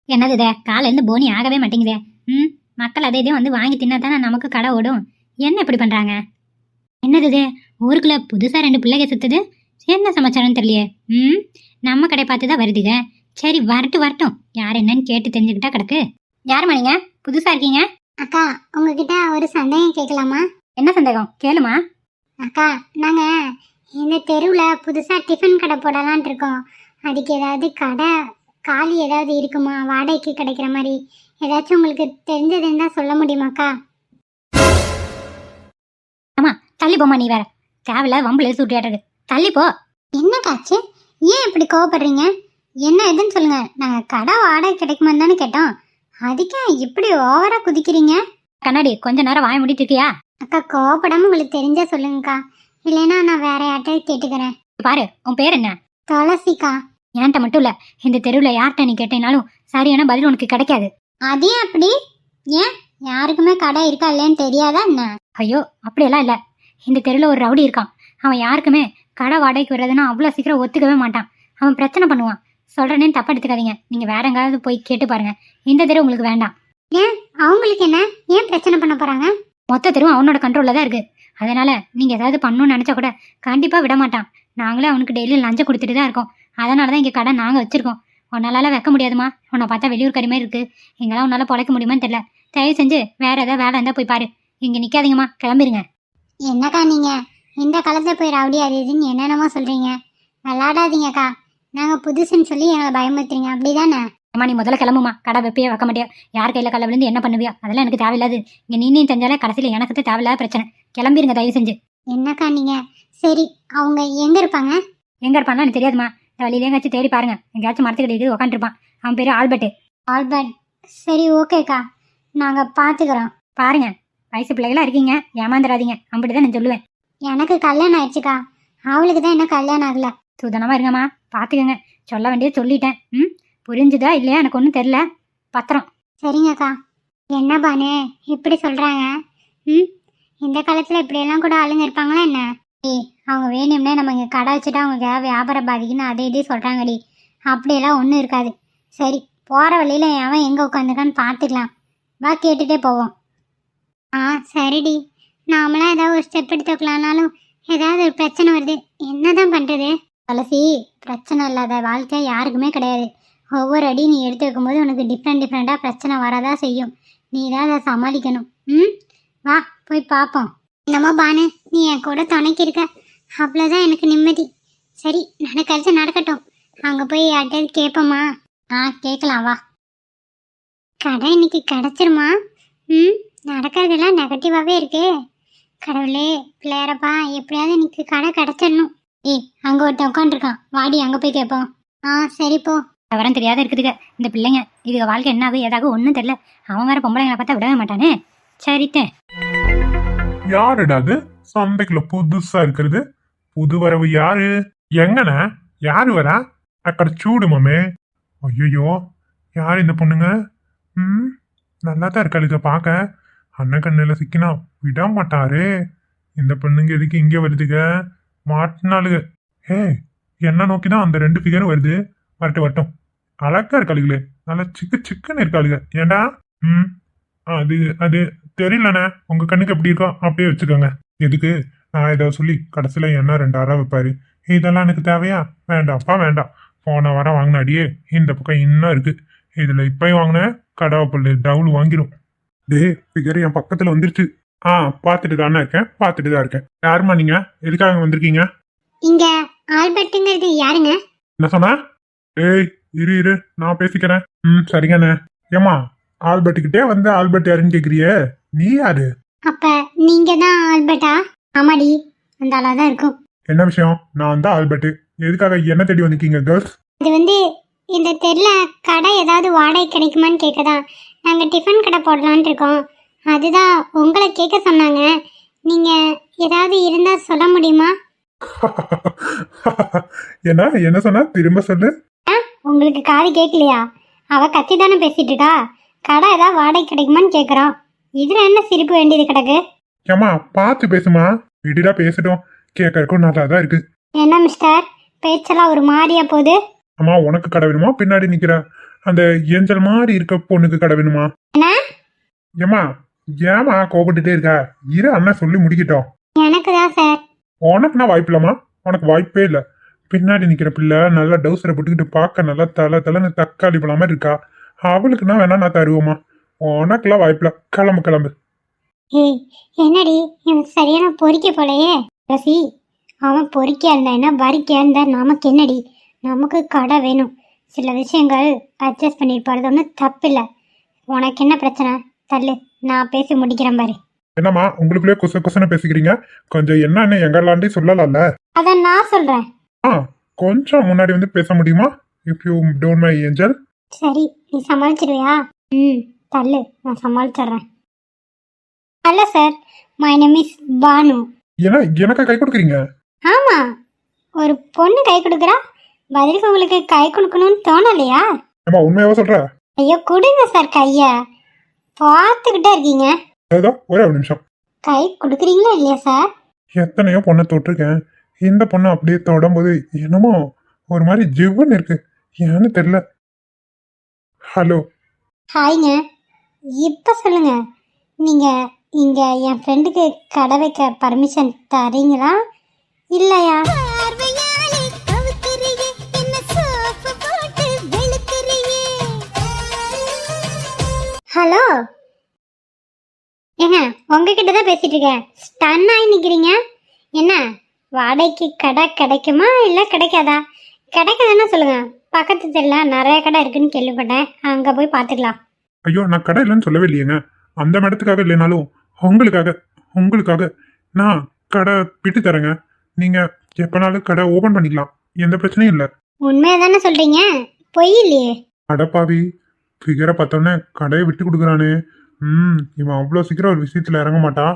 என்னது இதை காலையிலேருந்து போனி ஆகவே மாட்டேங்குதே. மக்கள் அதை இதையும் வந்து வாங்கி தின்னா தானே நமக்கு கடை ஓடும். என்ன இப்படி பண்ணுறாங்க? என்னது இது, ஊருக்குள்ளே புதுசாக 2 பிள்ளைங்க சுற்றுது. என்ன சமாச்சாரம்னு தெரியலையே. நம்ம கடை பார்த்து தான் வருதுங்க. சரி, வரட்டும். யார் என்னன்னு கேட்டு தெரிஞ்சுக்கிட்டா கிடக்கு. யாருமா நீங்க? புதுசா இருக்கீங்க? அக்கா, உங்ககிட்ட ஒரு சந்தேகம் கேட்கலாமா? என்ன சந்தேகம்? கேளுமா. அக்கா, நாங்க இந்த தெருவில் புதுசா டிஃபன் கடை போடலான் இருக்கோம். அதுக்கு ஏதாவது கடை காலி ஏதாவது இருக்குமா? வாடகைக்கு கிடைக்கிற மாதிரி ஏதாச்சும் உங்களுக்கு தெரிஞ்சது இருந்தால் சொல்ல முடியுமாக்கா? ஆமா, தள்ளி போமா. நீ வேற தேவையில்ல வம்புல சுட்டியாடுறது. தள்ளி போ. என்ன காச்சு, ஏன் இப்படி கோவப்படுறீங்க? என்ன எதுன்னு சொல்லுங்க. நாங்கள் கடை வாடகை கிடைக்குமான்னு தானே கேட்டோம். அதுக்கே இப்படி ஓவரா குதிக்கிறீங்க? கண்ணாடி, கொஞ்ச நேரம் வாய முடிட்டு இருக்கியா? அக்கா, கோவப்படாம உங்களுக்கு தெரிஞ்சா சொல்லுங்கக்கா, இல்லைன்னா நான் வேற யார்கிட்ட கேட்டுக்கிறேன். பாரு, உன் பேர் என்ன? துளசிக்கா. என்கிட்ட மட்டும் இல்ல, இந்த தெருவில் யார்கிட்ட நீ கேட்டேனாலும் சரியான பதில் உனக்கு கிடைக்காது. அதே அப்படி? ஏன், யாருக்குமே கடை இருக்கா இல்லைன்னு தெரியாதா என்ன? ஐயோ, அப்படியெல்லாம் இல்லை. இந்த தெருவில் ஒரு ரவுடி இருக்கான். அவன் யாருக்குமே கடை வாடகைக்கு வர்றதுன்னா அவ்வளோ சீக்கிரம் ஒத்துக்கவே மாட்டான். அவன் பிரச்சனை பண்ணுவான். சொல்கிறேன்னு தப்பு எடுத்துக்காதீங்க. நீங்கள் வேற எங்காவது போய் கேட்டு பாருங்க. இந்த தெரு உங்களுக்கு வேண்டாம். ஏன் அவங்களுக்கு என்ன? ஏன் பிரச்சனை பண்ண போறாங்க? மொத்த தெருவும் அவனோட கண்ட்ரோல்ல தான் இருக்கு. அதனால நீங்க ஏதாவது பண்ணணும்னு நினைச்சா கூட கண்டிப்பா விட மாட்டான். நாங்களே அவனுக்கு டெய்லி லஞ்சம் கொடுத்துட்டு தான் இருக்கோம். அதனாலதான் இங்க கடை நாங்க வச்சிருக்கோம். உன்னால வைக்க முடியாதுமா. உன்னை பார்த்தா வெளியூர் கறி மாதிரி இருக்கு. எங்கெல்லாம் உன்னால பொழைக்க முடியுமான்னு தெரியல. தயவு செஞ்சு வேற ஏதாவது வேலை இருந்தா போய் பாரு. இங்க நிக்காதீங்கம்மா, கிளம்பிருங்க. என்னக்கா நீங்க இந்த காலத்துல போய் ரவுடி ஆடிதுன்னு என்னென்னமோ சொல்றீங்க. விளையாடாதீங்கக்கா. நாங்க புதுசுன்னு சொல்லி எங்களை பயமுறுத்துறீங்க, அப்படிதானே? அம்மா நீ முதல்ல கிளம்புமா. கடை வைப்பே வைக்க மாட்டியா? யார் கையில கல்ல விழுந்து என்ன பண்ணுவியா? அதெல்லாம் எனக்கு தேவையில்லாது. இங்க நீ செஞ்சாலே கடைசியில எனக்கு தேவையில்லாத பிரச்சனை. கிளம்பிருங்க தயவு செஞ்சு. என்னக்கா நீங்க? சரி, அவங்க எங்க இருப்பாங்க? எங்க இருப்பான்னு எனக்கு தெரியாதுமா. வழியில எங்காச்சும் தேடி பாருங்க. எங்கேயாச்சும் மரத்துக்கிட்ட உட்காந்துருப்பான். அவன் பேரு ஆல்பர்ட். ஆல்பர்ட், சரி ஓகேக்கா, நாங்க பாத்துக்கிறோம். பாருங்க, வயசு பிள்ளைகளா இருக்கீங்க, ஏமாந்துடாதீங்க. அப்படிதான் நான் சொல்லுவேன். எனக்கு கல்யாணம் ஆயிடுச்சுக்கா. அவளுக்கு தான் என்ன கல்யாணம் ஆகல. சூதனமா இருங்கம்மா, பாத்துக்கங்க. சொல்ல வேண்டியது சொல்லிட்டேன். புரிஞ்சுதா இல்லையா எனக்கு ஒன்றும் தெரில. பத்திரம். சரிங்கக்கா. என்ன பானு இப்படி சொல்றாங்க? இந்த காலத்துல இப்படியெல்லாம் கூட ஆளுங்க இருப்பாங்களா என்ன? அவங்க வேணும்னே நம்ம இங்கே கடை வச்சுட்டா அவங்க வியாபாரம் பாதிக்குன்னு அதே இதே சொல்கிறாங்கடி. அப்படியெல்லாம் ஒன்றும் இருக்காது. சரி, போகிற வழியில் அவன் எங்கே உட்காந்துக்கான்னு பார்த்துக்கலாம். வா, கேட்டுகிட்டே போவோம். சரிடி. நாமளாம் ஏதாவது ஒரு ஸ்டெப் எடுத்து வைக்கலான்னாலும் ஏதாவது ஒரு பிரச்சனை வருது. என்ன தான் பண்ணுறது? துளசி, பிரச்சனை இல்லாத வாழ்க்கை யாருக்குமே கிடையாது. ஒவ்வொரு அடி நீ எடுத்து வைக்கும்போது உனக்கு டிஃப்ரெண்ட்டாக பிரச்சனை வரதான் செய்யும். நீ தான் அதை சமாளிக்கணும். வா, போய் பார்ப்போம். என்னமோ பானு, நீ என் கூட துணைக்கு இருக்க, அவ்வளோதான் எனக்கு நிம்மதி. சரி, நடக்கிறது நடக்கட்டும். அங்கே போய் யார்கிட்ட கேட்போமா? கேட்கலாம், வா. கடை இன்னைக்கு கிடச்சிருமா? நடக்கிறதெல்லாம் நெகட்டிவாகவே இருக்கே. கடவுளே, பிள்ளையாரப்பா, எப்படியாவது இன்னைக்கு கடை கிடச்சிடணும். அங்கே ஒருத்தன் உட்காந்துருக்கான், வாடி அங்கே போய் கேட்போம். சரி போ. விவரம் தெரியாத இருக்குதுங்க இந்த பிள்ளைங்க. இதுக வாழ்க்கை என்ன ஆகும் ஏதாவது ஒன்றும் தெரியல. அவன் வேற பொம்பளைங்களை பார்த்தா விடவே மாட்டானே. சரித்தேன். யாருடா அது சந்தைக்குள்ள புதுசா இருக்கிறது? புது வரவு யாரு? எங்கண்ண யாரு வரா? அக்கட சூடு மாமே. ஐயோ, யார் இந்த பொண்ணுங்க? நல்லா தான் இருக்காளுங்க பார்க்க. அண்ணன் கண்ணில சிக்கினா விட மாட்டாரு. இந்த பொண்ணுங்க எதுக்கு இங்க வருதுங்க? மாட்டினாளுங்க. என்ன நோக்கிதான் அந்த 2 ஃபிகரும் வருது. வரட்டும். அழகா இருக்காளுங்களே, நல்லா சிக்குன்னு இருக்காளுங்க. ஏண்டா? அது அது தெரியலண்ணே. உங்க கண்ணுக்கு எப்படி இருக்கோ அப்படியே வச்சுக்கோங்க. எதுக்கு? நான் ஏதாவது சொல்லி கடைசியில என்ன 2000 வைப்பாரு. இதெல்லாம் எனக்கு தேவையா? வேண்டாம்ப்பா, வேண்டாம். போன வாரம் வாங்கின அடியே இந்த பக்கம் இன்னும் இருக்கு. இதுல இப்பயும் வாங்கின கடாவப்பள்ளி டவுல் வாங்கிரும். ஃபிகர் என் பக்கத்துல வந்துருச்சு. பாத்துட்டு தானே இருக்கேன், பாத்துட்டு தான் இருக்கேன். யாருமா நீங்க? எதுக்காக வந்திருக்கீங்க? இங்க ஆல்பர்ட்ங்கிறது யாருங்க? என்ன சொன்ன? இரு நான் பேசிக்கிறேன். சரிங்கண்ணே. ஏமா, ஆல்பர்ட் கிட்டே வந்து ஆல்பர்ட் யாருன்னு கேக்குறியே, நீ யாரு? அப்ப நீங்க தான் ஆல்பர்ட்டா? ஆமாடி, அந்த ஆளா தான் இருக்கும். என்ன விஷயம்? நான் தான் ஆல்பர்ட். எதுக்காக என்ன தேடி வந்திருக்கீங்க கேர்ள்ஸ்? இது வந்து இந்த தெருல கடை ஏதாவது வாடகை கிடைக்குமான்னு கேட்கதான். நாங்க டிஃபன் கடை போடலான்னு இருக்கோம். அதுதான் உங்களை கேட்க சொன்னாங்க. நீங்க ஏதாவது இருந்தா சொல்ல முடியுமா? என்ன சொன்னா? திரும்ப சொல்லு. உங்களுக்கு காது கேட்கலையா? அவ கத்தி தானே பேசிட்டு இருக்கா. கடை ஏதாவது வாடகை கிடைக்குமான்னு கேக்குறோம். இதுல என்ன சிரிப்பு வேண்டியது கிடக்கு? ஏமா, பார்த்து பேசுமா. விடிடா பேசட்டும். கேட்கறக்கும் நல்லா தான் இருக்கு. என்ன மிஸ்டர், பேச்செல்லாம் ஒரு மாதிரியா போகுது? அம்மா, உனக்கு கடை வேணுமா? பின்னாடி நிக்கிற அந்த ஏஞ்சல் மாதிரி இருக்க பொண்ணுக்கு கடை வேணுமா? ஏமா, ஏமா கோபப்பட்டுட்டே இருக்க? இரு, அண்ணன் சொல்லி முடிக்கிட்டோம். எனக்கு தான் சார். உனக்கு நான் வாய்ப்பு இல்லம்மா. உனக்கு வாய்ப்பே இல்லை. பின்னாடி நிக்கிற பிள்ளை நல்லா டவுசரை போட்டுக்கிட்டு பார்க்க நல்லா தலைன்னு தக்காளி பழாம இருக்கா. அவளுக்குன்னா வேணா நான் தருவோமா. உனக்குலாம் வாய்ப்பில்ல. கிளம்பு. என்னடி, எனக்கு சரியான பொறிக்க போலையே. ரசி, அவன் பொறிக்கையா இருந்தா என்ன, வரிக்கையா இருந்தா நமக்கு என்னடி? நமக்கு கடை வேணும். சில விஷயங்கள் அட்ஜஸ்ட் பண்ணிட்டு போறது ஒன்றும் தப்பில்லை. உனக்கு என்ன பிரச்சனை? தள்ளு, நான் பேசி முடிக்கிறேன் பாரு. என்னம்மா, உங்களுக்குள்ளே கொசன பேசிக்கிறீங்க? கொஞ்சம் என்னன்னு எங்களாண்டி சொல்லலாம்ல? அதான் நான் சொல்றேன். கொஞ்சம் முன்னாடி வந்து பேச முடியுமா? If you don't my angel. சரி, நீ சமாளிச்சிருவியா? தள்ளு, நான் சமாளிச்சிடுறேன். Hello sir, my name is Bhanu. எனக்கு கை கொடுக்குறீங்க? ஆமா, ஒரு பொண்ணு கை கொடுக்குறா, பதிலுக்கு உங்களுக்கு கை கொடுக்கணும்னு தோணலையா? ஏமா, உண்மையாவா சொல்ற? ஐயோ, கொடுங்க சார் கைய. பார்த்துக்கிட்டே இருக்கீங்க. ஒரே ஒரு நிமிஷம். கை கொடுக்குறீங்களா இல்லையா சார்? எத்தனையோ பொண்ணை தொட்டிருக்கேன். இந்த பொண்ணு அப்படியே தொடும்போது என்னமோ ஒரு மாதிரி ஜிவ்வுன்னு இருக்கு. ஏன்னு தெரியல. ஹலோ. ஹாய்ங்க. இப்போ சொல்லுங்க, நீங்க இங்க என் ஃப்ரெண்டுக்கு கடை வைக்க பர்மிஷன் தரீங்களா இல்லையா? ஹலோ ஏங்க, உங்ககிட்ட தான் பேசிட்டு இருக்கேன். ஸ்டன் ஆகி நிக்கிறீங்க. என்ன வாடகைக்கு கடை கிடைக்குமா இல்லை கிடைக்காதா? கிடைக்காதுன்னா சொல்லுங்க, பக்கத்து தெருல நிறைய கடை இருக்குன்னு கேள்விப்பட்டேன், அங்கே போய் பார்த்துக்கலாம். ஐயோ, நான் கடை இல்லைன்னு சொல்லவே இல்லையேங்க. அந்த மேடத்துக்காக இல்லைனாலும் உங்களுக்காக நான் கடை விட்டு தரேங்க. நீங்க எப்பனாலும் கடை ஓபன் பண்ணிக்கலாம், எந்த பிரச்சனையும் இல்லை. உண்மையை தானே சொல்றீங்க, பொய் இல்லையே. அடப்பாவி, ஃபிகரை பார்த்தோன்னே கடையை விட்டு கொடுக்குறானே. இவன் அவ்வளோ சீக்கிரம் ஒரு விஷயத்துல இறங்க மாட்டா.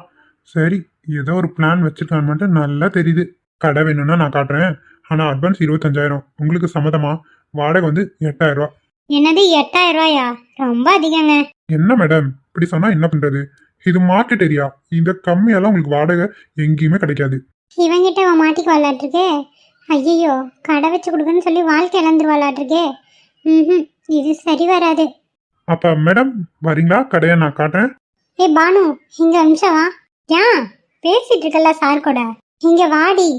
சரி, ஏதோ ஒரு பிளான் வச்சிருக்கான்னு மட்டும் நல்லா தெரியுது. கடை வேணும்னா நான் காட்டுறேன், ஆனால் அட்வான்ஸ் 25,000. உங்களுக்கு சம்மதமா? வாடகை வந்து 8,000 ரூபா. என்னது 8,000 ரூபாயா? ரொம்ப அதிகங்க. என்ன மேடம் இப்படி சொன்னா என்ன பண்றது? இது மார்க்கெட் ஏரியா, இந்த கம்மியெல்லாம் உங்களுக்கு வாடகை எங்கேயுமே கிடைக்காது. இவங்கிட்ட அவன் மாட்டிக்கு வாழாட்டிருக்கே. ஐயோ, கடை வச்சு கொடுக்குன்னு சொல்லி வாழ்க்கை இழந்துருவாளாட்டிருக்கே. ம், இது சரி வராது. அப்ப மேடம் வரீங்களா? கடையை நான் காட்டுறேன். ஏய் பானு, இங்க நிமிஷம் வா. ஏன் பேசிட்டு இருக்கல சார் கூட, இங்க வாடி.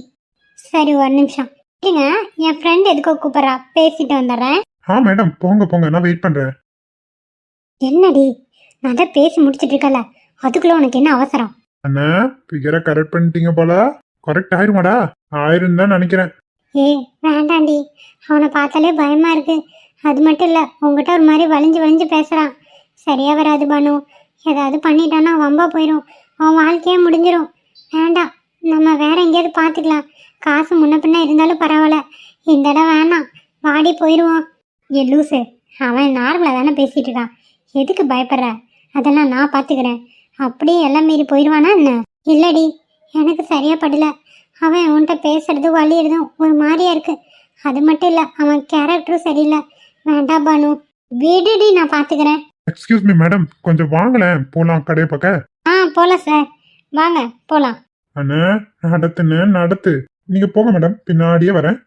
சரி, ஒரு நிமிஷம் இருங்க, என் ஃப்ரெண்ட் எதுக்கோ கூப்பிட்றா, பேசிட்டு வந்துடுறேன். மேடம் போங்க, நான் வெயிட் பண்றேன். என்னடி, நான் தான் பேசி முடிச்சிட்டு இருக்கல, அதுக்குள்ள உனக்கு என்ன அவசரம்? அண்ணா, ஃபிகரை கரெக்ட் பண்ணிட்டீங்க போல. கரெக்ட் ஆயிருமாடா? ஆயிரும் தான் நினைக்கிறேன். ஏய் வேண்டாண்டி, அவனை பார்த்தாலே பயமா இருக்கு. அது மட்டும் இல்ல, உங்ககிட்ட ஒரு மாதிரி வளைஞ்சு பேசுறான். சரியா வராது பானு. ஏதாவது பண்ணிட்டானா வம்பா போயிடும், அவன் வாழ்க்கையே முடிஞ்சிடும். வேண்டாம், நம்ம வேற எங்கேயாவது பார்த்துக்கலாம். காசு முன்ன பின்ன இருந்தாலும் பரவாயில்ல, இந்த இடம் வேணாம், வாடி போயிடுவான். ஏ லூசு, அவன் நார்மலாக தானே பேசிட்டு இருக்கான், எதுக்கு பயப்படுற? அதெல்லாம் நான் பார்த்துக்கிறேன். அப்படியே எல்லாம் மீறி போயிடுவானா என்ன? இல்லடி, எனக்கு சரியா படல. அவன் உன்கிட்ட பேசுறதும் வழியிறதும் ஒரு மாதிரியா இருக்கு. அது மட்டும் இல்லை, அவன் கேரக்டரும் சரியில்லை. வேண்டாம் பானு, விடுடி, நான் பார்த்துக்கிறேன். எக்ஸ்கியூஸ் மீ மேடம், கொஞ்சம் வாங்கலேன், போலாம் கடையை பார்க்க. போகலாம் சார், வாங்க போகலாம். அண்ணா, நடத்து. நீங்க போங்க மேடம், பின்னாடியே வரேன்.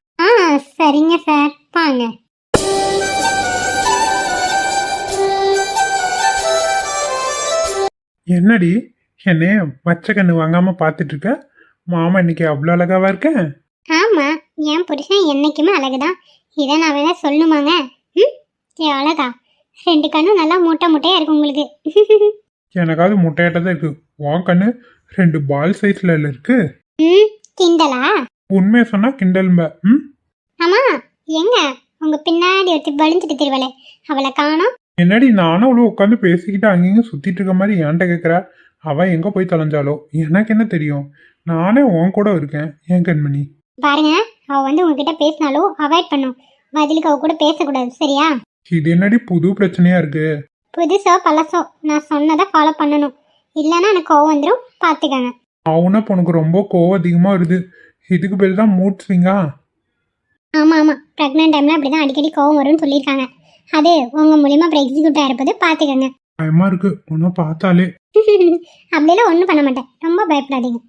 சரிங்க சார், வாங்க. என்னடி என்னைய வச்ச கண்ணு வாங்காம பார்த்துட்டு இருக்க? மாமா இன்னைக்கு அவ்வளோ அழகாவா இருக்கேன். ஆமா, என் புருஷன் என்னைக்குமே அழகுதான். இதை நான் வேணா சொல்லணுமாங்க? அழகா, 2 கண்ணும் நல்லா முட்டையா இருக்கு உங்களுக்கு. எனக்காவது முட்டையாட்ட தான் இருக்கு, உன் கண்ணு 2 பால் சைஸ்ல இருக்கு. கிண்டலா? உண்மையை சொன்னா கிண்டல்ம்ப. ஆமா, எங்க உங்க பின்னாடி ஒருத்தி வலிஞ்சிட்டு திருவலை, அவளை காணோம். என்னடி, நானும் அவ்வளோ உட்காந்து பேசிக்கிட்டு அங்கேயும் சுத்திட்டு இருக்க மாதிரி என்கிட்ட கேட்குறா. அவன் எங்க போய் தொலைஞ்சாலோ எனக்கு என்ன தெரியும்? நானே உன் கூட இருக்கேன், என் கண்மணி. பாருங்க, அவ வந்து உங்ககிட்ட பேசினாலும் அவாய்ட் பண்ணும், பதிலுக்கு அவ கூட பேசக்கூடாது, சரியா? இது என்னடி புது பிரச்சனையா இருக்கு? புதுசோ பழசோ, நான் சொன்னதை ஃபாலோ பண்ணணும், இல்லைன்னா எனக்கு கோவம் வந்துடும், பார்த்துக்கங்க. அவனா உனக்கு ரொம்ப கோவம் அதிகமா வருது, இதுக்கு பேர் தான் மூட் ஸ்விங்கா? ஆமா, ப்ரெக்னென்ட் டைம்ல அப்படிதான் அடிக்கடி கோவம் வரும்னு சொல்லியிருக்காங்க. அது உங்க மூலியமா அப்புறம் எக்ஸிக்யூட் ஆயிருப்பது, பார்த்துக்கங்க. பயமா இருக்கு உன்னை பார்த்தாலே. அப்படியெல்லாம் ஒன்றும் பண்ண மாட்டேன், ரொம்ப பயப்படாதீங்க.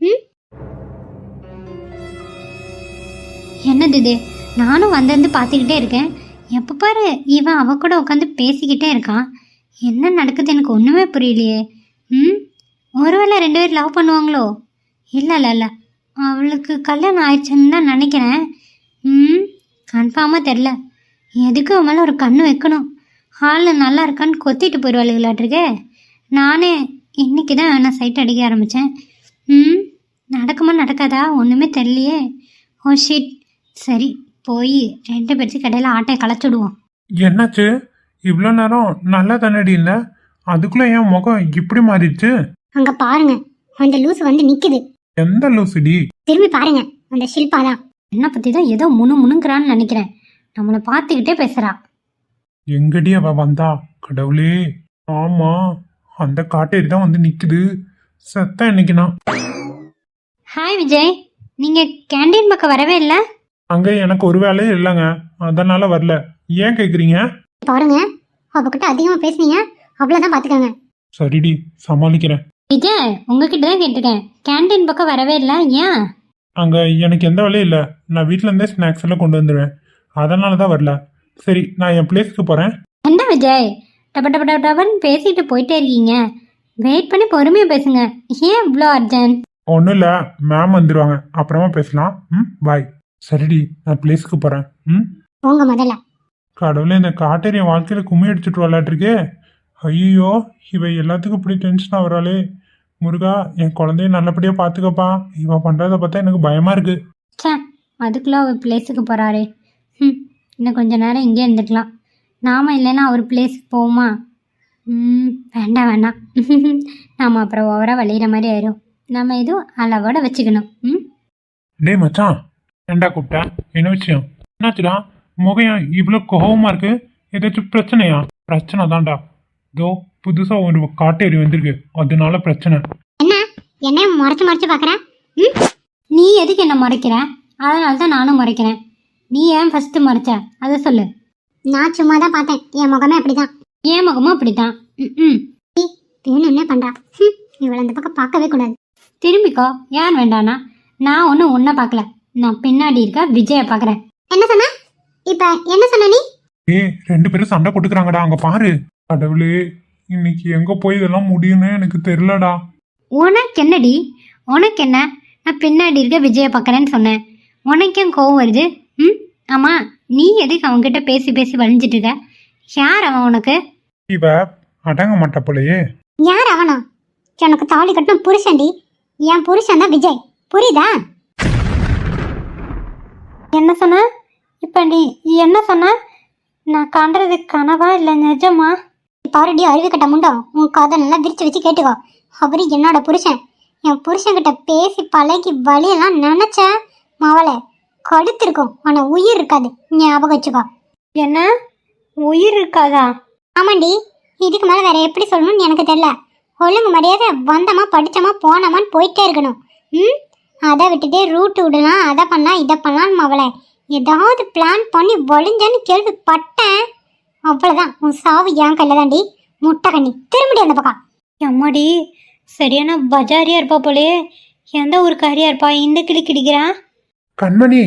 என்னது இது, நானும் வந்து பார்த்துக்கிட்டே இருக்கேன், எப்போ பாரு இவன் அவ கூட உட்காந்து பேசிக்கிட்டே இருக்கான். என்ன நடக்குது எனக்கு ஒன்றுமே புரியலையே. ஒருவேளை 2 பேர் லவ் பண்ணுவாங்களோ? இல்லை, அவளுக்கு கல்யாணம் ஆயிடுச்சுன்னு தான் நினைக்கிறேன். கன்ஃபார்மாக தெரில. எதுக்கு அவன் மேலே ஒரு கண்ணு வைக்கணும்? ஹாலில் நல்லா இருக்கான்னு கொத்திட்டு போயிடுவாளுகளாட்டிருக்கே. நானே இன்னைக்கு தான் நான் சைட் அடிக்க ஆரம்பித்தேன். நடக்குமா நடக்காதா ஒன்றுமே தெரியலையே. ஓ ஷிட், சரி போய் 2 பேருக்கு கடையில் ஆட்டையை களைச்சுடுவோம். என்னாச்சு? இவ்வளோ நேரம் நல்லா தானடி இல்லை, அதுக்குள்ள என் முகம் இப்படி மாறிடுச்சு? அங்கே பாருங்க, அந்த லூசு வந்து நிற்குது. எந்த லூசுடி? திரும்பி பாருங்க, அந்த ஷில்பா தான். என்ன பற்றி தான் ஏதோ முணுமுணுங்கிறான்னு நினைக்கிறேன், நம்மளை பார்த்துக்கிட்டே பேசுகிறா. எங்கடி அவ வந்தா? கடவுளே, ஆமா அந்த காட்டேரி தான் வந்து நிக்குது. சத்தம் என்னைக்குனா? ஹாய் விஜய், நீங்கள் கேண்டீன் பக்கம் வரவே இல்லை? அங்க எனக்கு ஒரு வேலையே இல்லைங்க, அதனால வரல. ஏன் கேக்குறீங்க? பாருங்க, அவகிட்ட அதிகமாக பேசுனீங்க, அவ்வளோதான் பார்த்துக்கோங்க. சரிடி, சமாளிக்கிறேன். விஜய், உங்ககிட்ட தான் கேட்டிருக்கேன், கேண்டீன் பக்கம் வரவே இல்லை, ஏன்? அங்க எனக்கு எந்த வேலையும் இல்லை, நான் வீட்டில இருந்தே ஸ்நாக்ஸ் எல்லாம் கொண்டு வந்துடுவேன், அதனால தான் வரல. சரி, நான் என் பிளேஸ்க்கு போறேன். என்ன விஜய், டப டப டப டபன்னு பேசிட்டு போயிட்டே இருக்கீங்க? வெயிட் பண்ணி பொறுமையாக பேசுங்க. ஏன் இவ்வளோ அர்ஜென்ட்? ஒன்றும் இல்லை, மேம் வந்துடுவாங்க, அப்புறமா பேசலாம். பாய். சரிடி, நான் பிளேஸ்க்கு போகிறேன். போங்க முதல்ல. கடவுளே, இந்த காட்டேரி என் வாழ்க்கையில் கும்மி அடிச்சுட்டு விளாட்ருக்கே. ஐயோ, இவ எல்லாத்துக்கும் இப்படி டென்ஷன் ஆகுறாளே. முருகா, என் குழந்தைய நல்லபடியாக பார்த்துக்கப்பா. இவ பண்ணுறத பார்த்தா எனக்கு பயமாக இருக்கு. சே, அதுக்குள்ளே அவர் பிளேஸுக்கு போகிறாரே. இன்னும் கொஞ்ச நேரம் இங்கே இருந்துக்கலாம். நாம இல்லைன்னா அவர் பிளேஸுக்கு போவோமா? வேண்டாம் வேண்டாம். நாம் அப்புறம் ஓவராக வழிகிற மாதிரி ஆயிரும். நம்ம எதுவும் அளவோட வச்சுக்கணும். டேய் மச்சான், ஏன்டா கூப்பிட்டா? என்ன விஷயம்? என்னாச்சுடா? முகையா இவ்வளோ கோபமாக இருக்கு? ஏதாச்சும் பிரச்சனையா? பிரச்சனை தான்டா. இதோ புதுசாக ஒரு காட்டேரி வந்திருக்கு, அதனால பிரச்சனை. என்ன முறைச்சு முறைச்சு பார்க்குறேன்? நீ எதுக்கு என்ன முறைக்கிற? அதனால தான் நானும் முறைக்கிறேன். நீ ஏன் ஃபஸ்ட்டு முறைச்ச அதை சொல்லு. நான் சும்மா தான் பார்த்தேன். என் முகமே அப்படிதான். என் முகமும் அப்படிதான். என்ன பண்ணுறா? இவளை அந்த பக்கம் பார்க்கவே கூடாது. திரும்பிக்கோ. யார் வேண்டானா? நான் ஒன்றும் உன்னை பார்க்கல, நான் பின்னாடி இருக்க விஜயை பார்க்குறேன். என்ன சொன்ன? இப்போ என்ன சொன்ன நீ? ரெண்டு பேரும் சண்டை போட்டுக்கிறாங்கடா, அங்கே பாரு. கடவுளே, இன்னைக்கு எங்கே போய் இதெல்லாம் முடியும்னு எனக்கு தெரியலடா. உனக்கு என்னடி? உனக்கு என்ன? நான் பின்னாடி இருக்க விஜயை பார்க்குறேன்னு சொன்னேன். உனக்கும் கோவம் வருது. ஆமாம், நீ எதுக்கு அவன்கிட்ட பேசி பேசி வலிஞ்சிட்டு இருக்க? யார் அவன் உனக்கு? இவ அடங்க மாட்டா போலையே. யார் அவனா? எனக்கு தாலி கட்டணும் புருஷன்டி. என் புருஷன் தான் விஜய், புரியுதா? என்ன சொன்ன? இப்போ நீ என்ன சொன்ன? நான் காண்றது கனவா இல்லை நிஜமா? பாருடி அறிவு கட்ட முண்டோம், உன் காதை நல்லா விரிச்சு வச்சு கேட்டுக்கோ. அவரு என்னோட புருஷன். என் புருஷன்கிட்ட பேசி பழகி வழியெல்லாம் நினைச்ச மவளை கழுத்து இருக்கும், ஆனா உயிர் இருக்காது. ஞாபகம் வச்சுக்கோ. என்ன உயிர் இருக்காதா? ஆமாண்டி, இதுக்கு மேலே வேற எப்படி சொல்லணும்னு எனக்கு தெரியல. ஒழுங்கு மரியாதை வந்தமா படிச்சமா போனமான்னு போயிட்டே இருக்கணும். அதை விட்டுட்டு ரூட்டு விடலாம், அதை பண்ணலாம் இதை பண்ணலான்னு மவளை ஏதாவது பிளான் பண்ணி வலிஞ்சான்னு கேள்விப்பட்டேன். அவ்வளோதான், உன் சாவு என் கையில் தாண்டி. முட்டை கண்ணி திரும்படி அந்த பக்கம். அம்மாடி, சரியான பஜாரியா இருப்பா போலே. எந்த ஊருக்காரியா இருப்பா இந்த கிளி கிடிக்கிறான்? கண்மணி,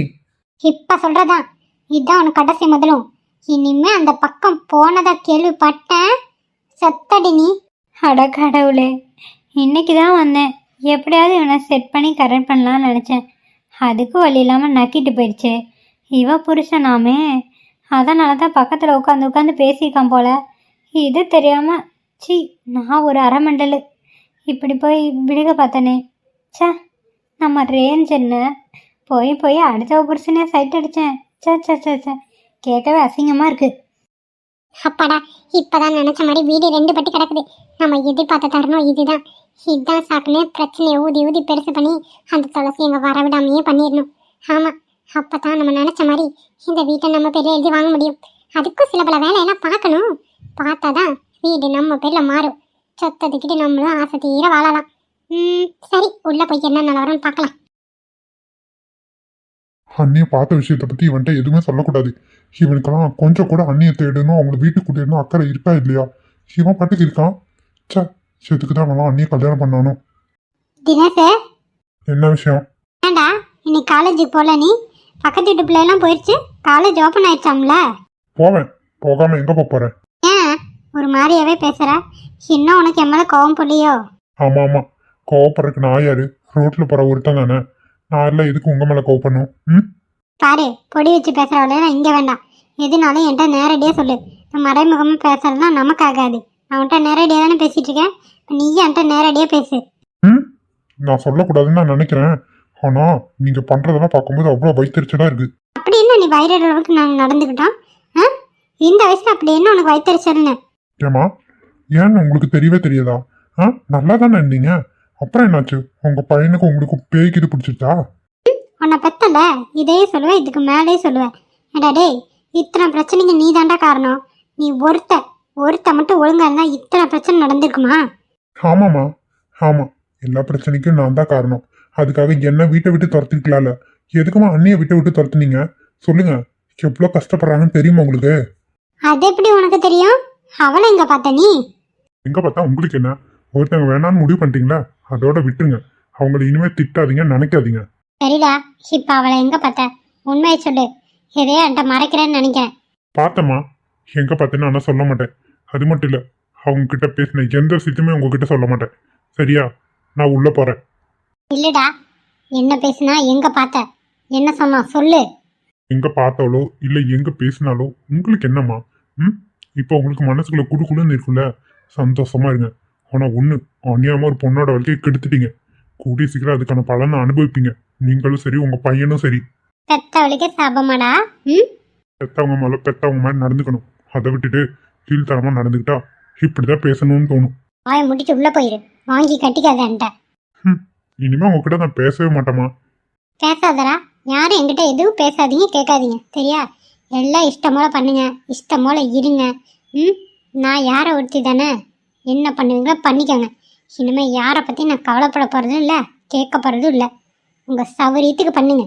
இப்ப சொல்றதான், இதுதான் உனக்கு கடைசி முதலும். இனிமே அந்த பக்கம் போனதா கேள்விப்பட்டேன், செத்தடி நீ. அட கடவுளே, இன்னைக்கு தான் வந்தேன். எப்படியாவது இவனை செட் பண்ணி கரெக்ட் பண்ணலாம்னு நினச்சேன். அதுக்கு வழி இல்லாமல் நக்கிட்டு போயிடுச்சு. இவ புருஷனாமே, அதனால தான் பக்கத்தில் உட்காந்து பேசியிருக்கான் போல. இது தெரியாம சி, நான் ஒரு அரை மண்டலு இப்படி போய் விடுக பார்த்தனே. சே, நம்ம ரேஞ்ச் என்ன? போய் அடுத்த புருஷனே சைட் அடித்தேன். சே, கேட்கவே அசிங்கமாக இருக்கு. அப்பாடா, இப்போதான் நினச்ச மாதிரி வீடு 2 பட்டி கிடக்குது. நம்ம எதிர்பார்த்த தரணும் இதுதான். இதுதான் சாக்குன்னு பிரச்சனையை ஊதி பெருசு பண்ணி அந்த துளசி எங்கள் வர விடாமையே பண்ணிடணும். ஆமாம், அப்போ தான் நம்ம நினச்ச மாதிரி இந்த வீட்டை நம்ம பேரில் எழுதி வாங்க முடியும். அதுக்கும் சில பல வேலையெல்லாம் பார்க்கணும். பார்த்தா தான் வீடு நம்ம பேரில் மாறும். சொத்ததுக்கிட்டு நம்மளும் ஆசை தீர வாழலாம். சரி, உள்ளே போய் என்ன நிலவரம்னு பார்க்கலாம். அண்ணியை பார்த்த விஷயத்தை பற்றி இவன்ட்ட எதுவுமே சொல்லக்கூடாது. இவனுக்கெல்லாம் கொஞ்சம் கூட அண்ணியை தேடணும், அவங்கள வீட்டுக்கு கூட்டிடணும் அக்கறை இருக்கா இல்லையா? இவன் பாட்டுக்கு இருக்கான். சே, இதுக்கு தான் நான் அண்ணியை கல்யாணம் பண்ணானோ. தினேஷ், என்ன விஷயம்? ஏண்டா இன்னைக்கு காலேஜுக்கு போகல? நீ பக்கத்து வீட்டு பிள்ளைலாம் போயிடுச்சு, காலேஜ் ஓப்பன் ஆயிடுச்சாம்ல? போவேன், போகாமல் எங்கே போகிறேன்? ஏன் ஒரு மாதிரியாவே பேசுற? இன்னும் உனக்கு என் மேலே கோவம் போடலையோ? ஆமாம், கோவப்படுறதுக்கு நான் யாரு? ரோட்டில் போகிற ஒருத்தன் தானே. நான் எல்லாம் எதுக்கு உங்கள் மேலே கோவப்படணும்? பாரு, பொடி வச்சு பேசுறவளே நான் இங்கே வேண்டாம். எதுனாலும் என்கிட்ட நேரடியாக சொல்லு. மறைமுகமாக பேசுறதுலாம் நமக்கு ஆகாது. நான் உன்கிட்ட நேரடியாக தானே பேசிட்டு இருக்கேன், நீ என்கிட்ட நேரடியாக பேசு. நான் சொல்லக்கூடாதுன்னு நான் நினைக்கிறேன். ஆனால் நீங்கள் பண்ணுறதெல்லாம் பார்க்கும்போது அவ்வளோ வயிற்றுச்சலாக இருக்குது. அப்படி என்ன நீ வயிறு அளவுக்கு நாங்கள் நடந்துக்கிட்டோம்? இந்த வயசில் அப்படி என்ன உனக்கு வயிற்றுச்சல்னு? ஏமா, ஏன்னு உங்களுக்கு தெரியவே தெரியாதா? நல்லா தானே இருந்தீங்க, அப்புறம் என்னாச்சு? உங்கள் பையனுக்கு உங்களுக்கு பேய்க்கு இது பிடிச்சிருச்சா? உன்னை பெத்தல, இதையே சொல்லுவேன், இதுக்கு மேலே சொல்லுவேன். ஏடா டேய், இத்தனை பிரச்சனைக்கு நீ தாண்டா காரணம். நீ ஒருத்த மட்டும் ஒழுங்கா இருந்தா இத்தனை பிரச்சனை நடந்திருக்குமா? ஆமாம்மா, ஆமாம், எல்லா பிரச்சனைக்கும் நான் தான் காரணம். அதுக்காக என்ன வீட்டை விட்டு துரத்திக்கலாம்ல. எதுக்குமா அண்ணியை விட்டு துரத்துனீங்க? சொல்லுங்க, எவ்வளோ கஷ்டப்படுறாங்கன்னு தெரியுமா உங்களுக்கு? அது எப்படி உனக்கு தெரியும்? அவளை எங்க பார்த்த நீ? எங்க பார்த்தா உங்களுக்கு என்ன? ஒருத்தவங்க வேணான்னு முடிவு பண்ணிட்டீங்களா? அதோட விட்டுருங்க. அவங்களை இனிமேல் திட்டாதீங்க, நினைக்காதீங்க. சரிடா, இப்ப அவளை எங்க பார்த்த? உண்மையை சொல்லு. எதையோ என்கிட்ட மறைக்கிறேன்னு நினைக்கிறேன். பார்த்தம்மா, எங்க பார்த்தேன்னு நான் சொல்ல மாட்டேன். அது மட்டும் இல்லை, அவங்க கிட்ட பேசின எந்த விஷயத்தையுமே உங்ககிட்ட சொல்ல மாட்டேன். சரியா? நான் உள்ள போறேன். இல்லடா, என்ன பேசுனா எங்க பார்த்த, என்ன சொன்னா சொல்லு. எங்க பார்த்தாலோ இல்ல எங்க பேசினாலோ உங்களுக்கு என்னம்மா? ம் இப்போ உங்களுக்கு மனசுக்குள்ள குடுக்குன்னு இருக்குல்ல, சந்தோஷமா இருங்க. ஆனா ஒண்ணு, அநியாயமா ஒரு பொண்ணோட வாழ்க்கையை கெடுத்துட்டீங்க. கூடிய சீக்கிரம் அதுக்கான பலனை அனுபவிப்பீங்க. நீங்களும் சரி, உங்க பையனும் சரி. பெத்தவளுக்கு சாபமாடா. ம் பெத்தவங்க மேல பெத்தவங்க மாதிரி நடந்துக்கணும். அதை விட்டுட்டு கீழ்த்தரமா நடந்துக்கிட்டா இப்படிதான் பேசணும்னு தோணும். வாயை முடிச்சு உள்ள போயிரு, வாங்கி கட்டிக்காதன்ட்ட. இனிமே உங்ககிட்ட நான் பேசவே மாட்டேமா. பேசாதடா, யாரும் என்கிட்ட எதுவும் பேசாதீங்க கேட்காதீங்க, சரியா? எல்லாம் இஷ்டம் போல பண்ணுங்க, இஷ்டம் போல இருங்க. ம் நான் யாரை ஒருத்தி தானே, என்ன பண்ணுவீங்களோ பண்ணிக்கோங்க. இனிமேல் யாரை பற்றி நான் கவலைப்பட போகிறதும் இல்லை, கேட்க போகிறதும் இல்லை. உங்கள் சௌகரியத்துக்கு பண்ணுங்க.